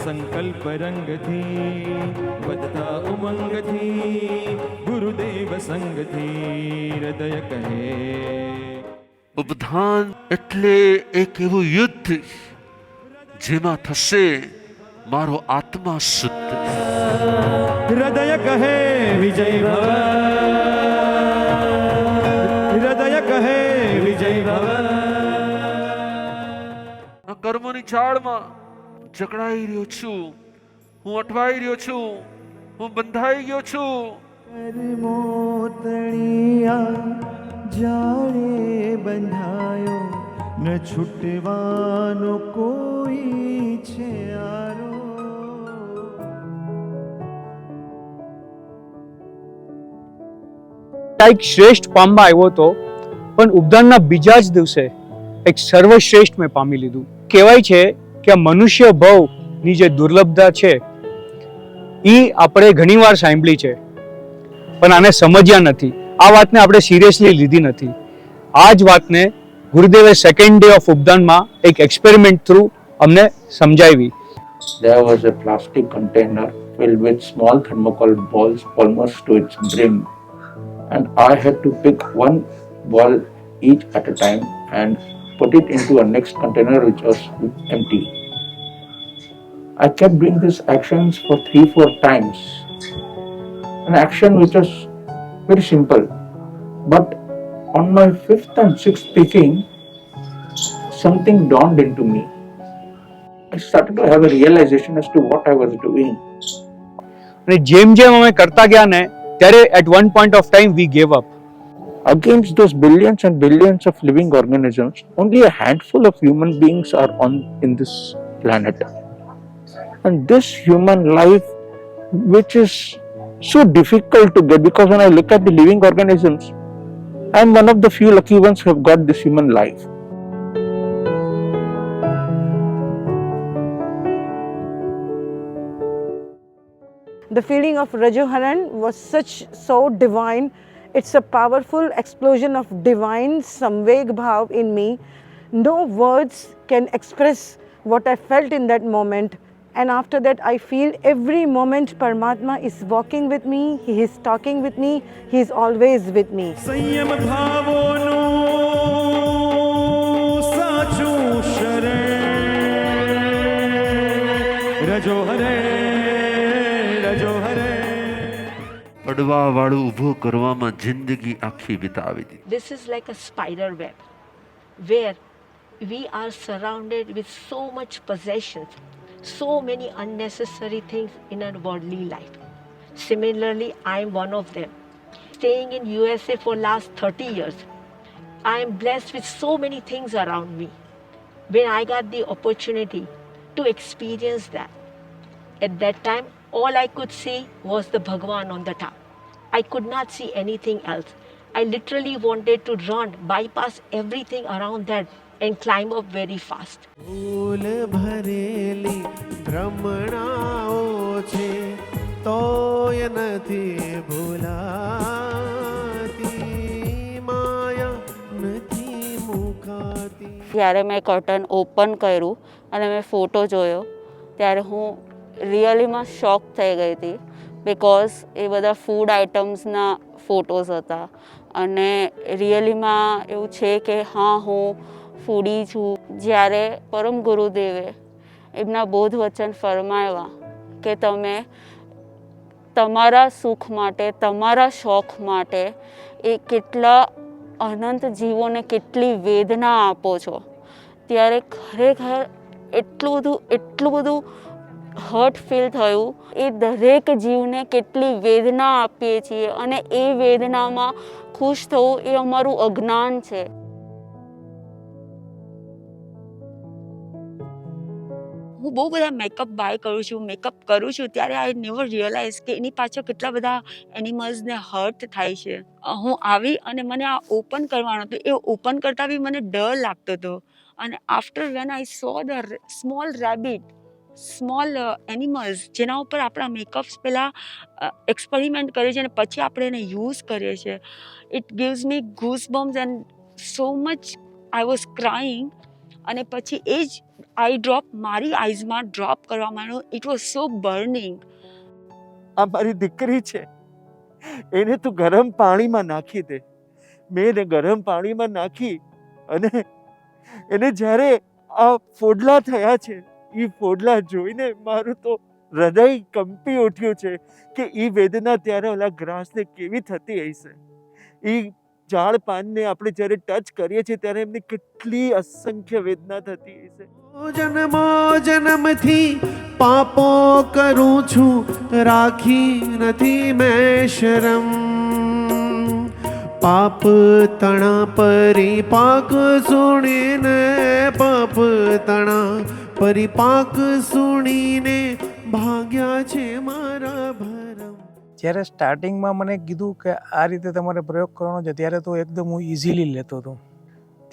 સંકલ્પ રંગથી વધતા ઉમંગથી ગુરુદેવ સંગથી હૃદય કહે. ઉપધાન એટલે એક એવું યુદ્ધ જેમાં થશે મારો આત્મા શુદ્ધ. હૃદય કહે વિજય ભવ, હૃદય કહે વિજય ભવ. આ કર્મોની ચાળમાં જકડાઈ રહ્યો છું, હું અટવાઈ રહ્યો છું, હું બંધાઈ ગયો છું. કર્મોતળિયા જાળે બંધાયો, ન છૂટવાનો કોઈ છે આરો. એક શ્રેષ્ઠ પામવા આવ્યો હતો, પણ ઉપદાનના બીજા જ દિવસે એક સર્વશ્રેષ્ઠ મેં પામી લીધું. કહેવાય છે કે આ મનુષ્ય ભવની જે દુર્લભતા છે એ આપણે ઘણીવાર સાંભળી છે, પણ આને સમજ્યા નથી. આ વાતને આપણે સિરિયસલી લીધી નથી. આ જ વાતને ગુરુદેવે સેકન્ડ ડે ઓફ ઉપદાનમાં એક એક્સપેરિમેન્ટ થ્રુ અમને સમજાવી. There was a plastic container filled with small thermocol balls almost to its brim, and I had to pick one ball each at a time and put it into a next container which was empty. I kept doing these actions for 3-4 times. An action which was very simple, but on my 5th and 6th picking, something dawned into me. I started to have a realization as to what I was doing. અને જેમ જેમ અમે કરતા ગયા ને ત્યારે at one point of time we gave up. Against those billions and billions of living organisms, only a handful of human beings are in this planet. And this human life, which is so difficult to get, because when I look at the living organisms, I am one of the few lucky ones who have got this human life. The feeling of Rajoharan was so divine. It's a powerful explosion of divine samveg bhav in me. No words can express what I felt in that moment. And after that, I feel every moment Paramatma is walking with me, He is talking with me, He is always with me. સંયમ ભાવોનું સાચું શરણ રજો હરે રજો હરે. પડવા વાળું ઊભું કરવામાં જિંદગી આખી વિતાવી દીધી. This is like a spider web where we are surrounded with so much possessions, so many unnecessary things in our worldly life. Similarly, I am one of them. Staying in USA for last 30 years, I am blessed with so many things around me. When I got the opportunity to experience that, at that time, all I could see was the Bhagwan on the top. I could not see anything else. I literally wanted to run, bypass everything around that and climb up very fast. ભૂલ ભરેલી ભ્રમણાઓ છે તોય નથી ભૂલાતી, માયા નથી મુકાતી. જ્યારે મેં curtain open કર્યું અને મેં ફોટો જોયો ત્યારે હું રિયલીમાં શોક થઈ ગઈ હતી. બિકોઝ એ બધા ફૂડ આઇટમ્સના ફોટોઝ હતા અને રિયલીમાં એવું છે કે હા હું ફૂડી છું. જ્યારે પરમ ગુરુદેવે એમના બોધ વચન ફરમાવ્યા કે તમે તમારા સુખ માટે, તમારા શોખ માટે એ કેટલા અનંત જીવોને કેટલી વેદના આપો છો, ત્યારે ખરેખર એટલું બધું હર્ટ ફીલ થયું. એ દરેક જીવને કેટલી વેદના આપીએ છીએ અને એ વેદનામાં ખુશ થવું એ અમારું અજ્ઞાન છે. હું બહુ બધા મેકઅપ બાય કરું છું, મેકઅપ કરું છું, ત્યારે આઈ નેવર રિયલાઇઝ કે એની પાછળ કેટલા બધા એનિમલ્સને હર્ટ થાય છે. હું આવી અને મને આ ઓપન કરવાનું હતું, એ ઓપન કરતાં બી મને ડર લાગતો હતો. અને after when I so the small rabbit, small animals જેના ઉપર આપણા મેકઅપ્સ પહેલાં એક્સપેરિમેન્ટ કરીએ છીએ અને પછી આપણે એને યુઝ કરીએ છીએ, it gives me goose bumps and so much I was crying. અને પછી એ જ આઈ ડ્રોપ મારી આઈઝમાં ડ્રોપ કરવા માંડ્યો. It was so burning. આ મારી દીકરી છે, એને તું ગરમ પાણીમાં નાખી દે. મેં એને ગરમ પાણીમાં નાખી અને એને જ્યારે આ ફોડલા થયા છે, એ ફોડલા જોઈને મારું તો હૃદય કંપી ઉઠ્યું છે કે એ વેદના ત્યારે ઓલા ગ્રાસને કેવી થતી હશે. એ ઝાડ પાનને આપણે જ્યારે ટચ કરીએ છીએ ત્યારે એમની કેટલી અસંખ્ય વેદના થતી હશે. જન્મો જન્મથી પાપો કરું છું, રાખી નથી મેં શરમ. પાપ તણા પરિપાક સુણીને, પાપ તણા પરિપાક સુણીને ભાગ્યા છે મારા ભરમ. જ્યારે સ્ટાર્ટિંગમાં મને કીધું કે આ રીતે તમારે પ્રયોગ કરવાનો છે, ત્યારે તો એકદમ હું ઇઝીલી લેતો હતો.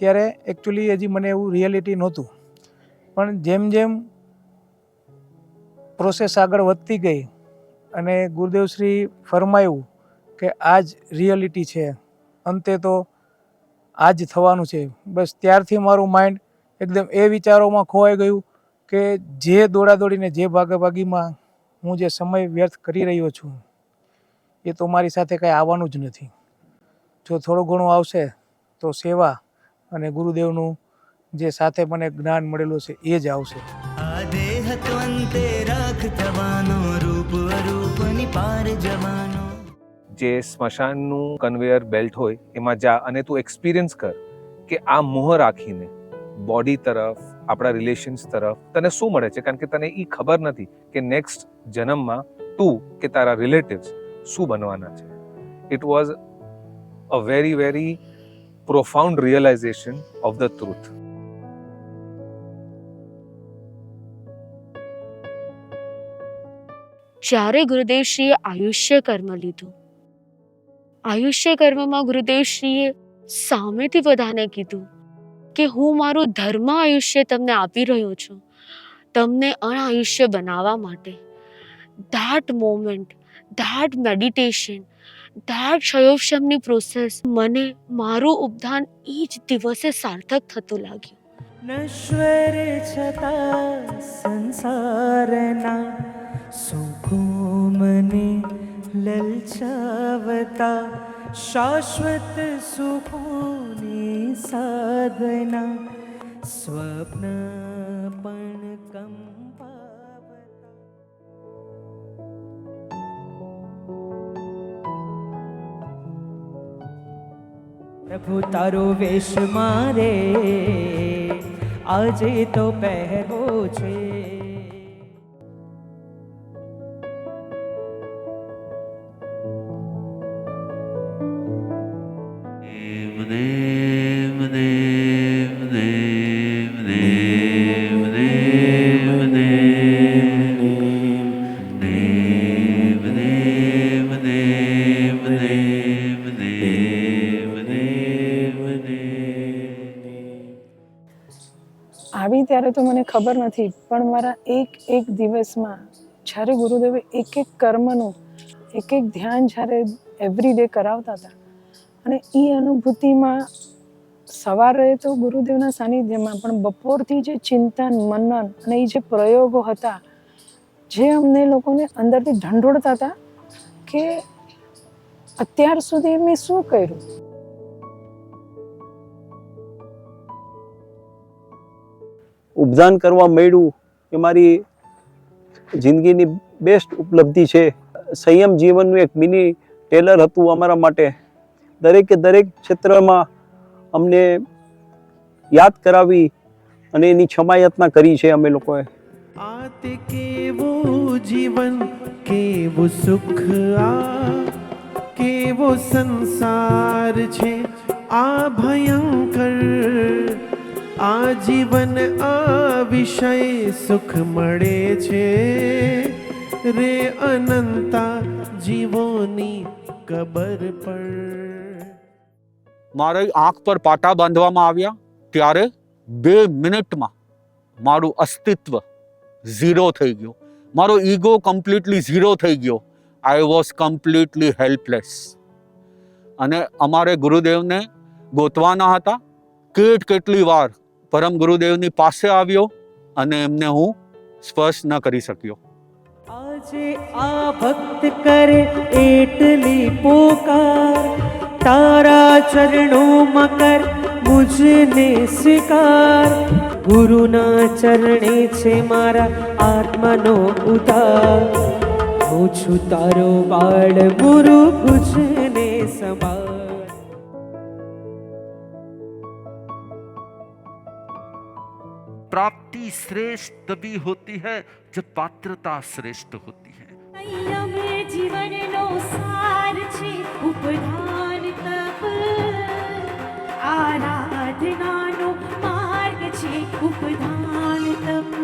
ત્યારે એકચ્યુઅલી હજી મને એવું રિયાલિટી નહોતું, પણ જેમ જેમ પ્રોસેસ આગળ વધતી ગઈ અને ગુરુદેવશ્રી ફરમાયું કે આ જ રિયાલિટી છે, અંતે તો આ જ થવાનું છે, બસ ત્યારથી મારું માઇન્ડ એકદમ એ વિચારોમાં ખોવાઈ ગયું કે જે દોડાદોડીને જે ભાગાભાગીમાં હું જે સમય વ્યર્થ કરી રહ્યો છું એ તો મારી સાથે કાંઈ આવવાનું જ નથી. જો થોડું ઘણું આવશે તો સેવા અને ગુરુદેવનું જે સાથે મને જ્ઞાન મળેલું છે એ જ આવશે. આ દેહ તો અંતે રાખ થવાનો, રૂપ અરૂપની પાર જવાનો. જે સ્મશાનનું કન્વેયર બેલ્ટ હોય એમાં જા અને તું એક્સપિરિયન્સ કર કે આ મોહ રાખીને બોડી તરફ, આપણા રિલેશન્સ તરફ તને શું મળે છે, કારણ કે તને એ ખબર નથી કે નેક્સ્ટ જન્મમાં તું કે તારા રિલેટિવ્સ શું બનવાના છે. It was a very very profound realization of the truth. જ્યારે ગુરુદેવશ્રીએ આયુષ્ય કર્મ લીધું, આયુષ્ય કર્મમાં ગુરુદેવશ્રીએ સામેથી બધાને કીધું કે હું મારું ધર્મ આયુષ્ય તમને આપી રહ્યો છું, તમને અણાયુષ્ય બનાવવા માટે. That moment, that meditation, that ક્ષયોક્ષમની પ્રોસેસ, મને મારું ઉપદાન એ જ દિવસે સાર્થક થતું લાગ્યું. નશ્વર છતાં સંસારના સુખો મને લલચાવતા, શાશ્વત સુખોની સાધના સ્વપ્ન પણ કંપાવતા. પ્રભુ તારો વેશ મારે આજે તો પહેરવો છે. આવી ત્યારે તો મને ખબર નથી, પણ મારા એક દિવસમાં જ્યારે ગુરુદેવે એક કર્મનું એક ધ્યાન જ્યારે એવરી ડે કરાવતા હતા અને એ અનુભૂતિમાં સવારે તો ગુરુદેવના સાનિધ્યમાં પણ બપોરથી જે ચિંતન મનન અને એ જે પ્રયોગો હતા જે અમને લોકોને અંદરથી ઢંઢોળતા હતા કે અત્યાર સુધી મેં શું કર્યું. ઉપદાન કરવા મળ્યું એ મારી જિંદગીની બેસ્ટ ઉપલબ્ધિ છે. સંયમ જીવનનું એક મિની ટેલર હતું અમારા માટે. દરેકે દરેક ક્ષેત્રમાં અમને યાદ કરાવી અને એની ક્ષમાયાતના કરી છે અમે લોકોએ. આ તે કેવું જીવન, કેવું સુખ, આ કેવો સંસાર છે, આ ભયંકર આ જીવન, આ વિષય સુખ મળે છે રે અનંતા જીવોની કબર પર. મારી આંખ પર પાટા બાંધવામાં આવ્યા ત્યારે 2 મિનિટમાં મારું અસ્તિત્વ ઝીરો થઈ ગયું. મારો ઈગો કમ્પ્લીટલી ઝીરો થઈ ગયો. I was completely helpless. અને અમારે ગુરુદેવને ગોતવાના હતા. કેટલી વાર પરમ ગુરુદેવની પાસે આવ્યો અને એમને હું સ્પર્શ ન કરી શક્યો. આજે આ ભક્ત કરે એટલી પોકાર, તારા ચરણોમાં કર મુજને સ્વીકાર. ગુરુના ચરણે છે મારા આત્માનો ઉતાર, હું છું તારો બાળ ગુરુ ગુજને સંભાળ. प्राप्ति श्रेष्ठ तभी होती है जब पात्रता श्रेष्ठ होती है. संयम जीवनનો સાર છે ઉપધાન તપ, આરાધનાનો માર્ગ છે ઉપધાન તપ.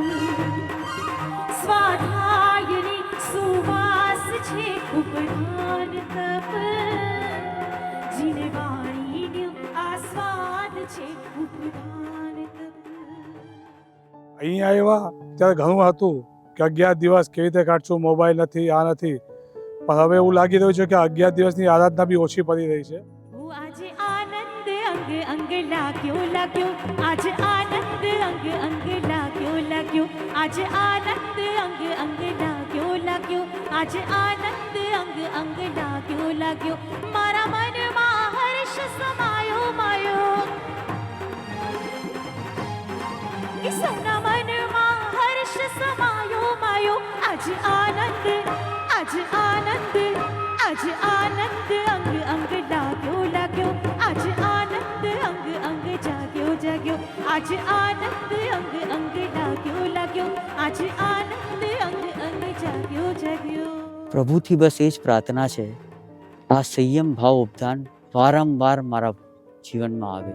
સ્વાધ્યાયની સુવાસ છે ઉપધાન તપ, જીવવાણીનો આસ્વાદ છે ઉપધાન તપ. અહીં આવ્યા ત્યારે ઘણું હતું કે 11 દિવસ કેવી રીતે કાઢશું, મોબાઈલ નથી, આ નથી, પણ હવે એવું લાગી રહ્યું છે કે 11 દિવસની આરાધના બી ઓછી પડી રહી છે. આજે આનંદ અંગ અંગ લાગ્યો લાગ્યો, આજે આનંદ અંગ અંગ લાગ્યો લાગ્યો, આજે આનંદ અંગ અંગ લાગ્યો લાગ્યો, આજે આનંદ અંગ અંગ લાગ્યો લાગ્યો. મારા મનમાં હર્ષ સમાયો માયો, સૌના મનમાં હર્ષ સમાયો માયો. આજે આનંદ, આજે આનંદ, આજે આનંદ અંગ અંગ લાગ્યો લાગ્યો, આજે આનંદ અંગ અંગ જાગ્યો જાગ્યો, આજે આનંદ અંગ અંગ લાગ્યો લાગ્યો, આજે આનંદ અંગ અંગ જાગ્યો જાગ્યો. પ્રભુથી બસ એ જ પ્રાર્થના છે, આ સંયમ ભાવ ઉપદાન વારંવાર મારા જીવનમાં આવે.